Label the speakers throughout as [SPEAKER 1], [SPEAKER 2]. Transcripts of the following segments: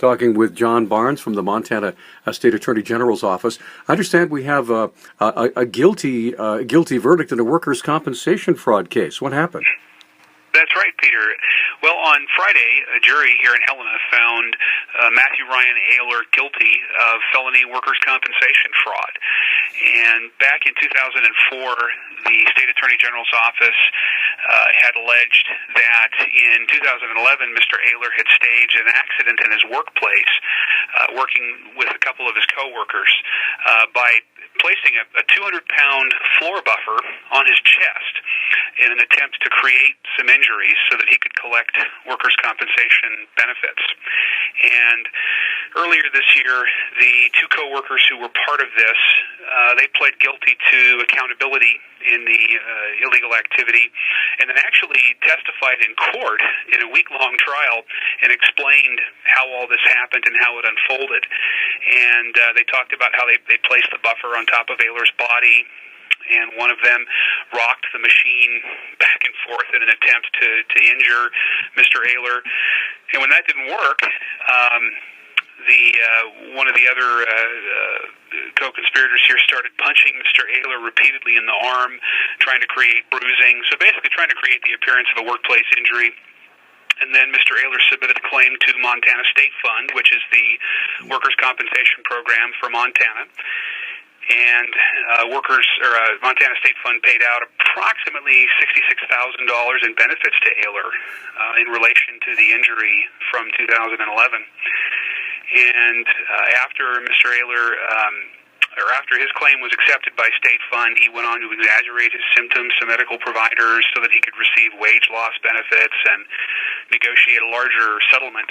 [SPEAKER 1] Talking with John Barnes from the Montana State Attorney General's office. I understand we have a guilty verdict in a workers' compensation fraud case. What happened?
[SPEAKER 2] That's right, Peter. Well, on Friday, a jury here in Helena found Matthew Ryan Ayler guilty of felony workers' compensation fraud. And back in 2004, the State Attorney General's office had alleged that in 2011, Mr. Ayler had staged an accident in his workplace, working with a couple of his coworkers, by placing a 200-pound floor buffer on his chest in an attempt to create some injuries so that he could collect workers' compensation benefits. And earlier this year, the two coworkers who were part of this, they pled guilty to accountability in the illegal activity, and then actually testified in court in a week-long trial and explained how all this happened and how it unfolded. And they talked about how they placed the buffer on top of Ayler's body, and one of them rocked the machine back and forth in an attempt to injure Mr. Ayler. And when that didn't work, one of the other co-conspirators here started punching Mr. Ayler repeatedly in the arm, trying to create bruising, so basically trying to create the appearance of a workplace injury. And then Mr. Ayler submitted a claim to Montana State Fund, which is the workers' compensation program for Montana. And Montana State Fund paid out approximately $66,000 in benefits to Ayler in relation to the injury from 2011. And after Mr. Ayler, after his claim was accepted by State Fund, he went on to exaggerate his symptoms to medical providers so that he could receive wage loss benefits and negotiate a larger settlement.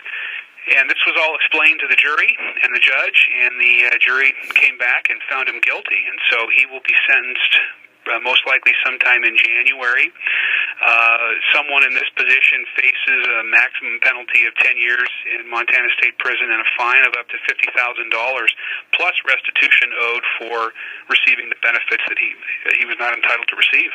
[SPEAKER 2] And this was all explained to the jury and the judge, and the jury came back and found him guilty. And so he will be sentenced most likely sometime in January. Someone in this position faces a maximum penalty of 10 years in Montana State Prison and a fine of up to $50,000, plus restitution owed for receiving the benefits that he was not entitled to receive.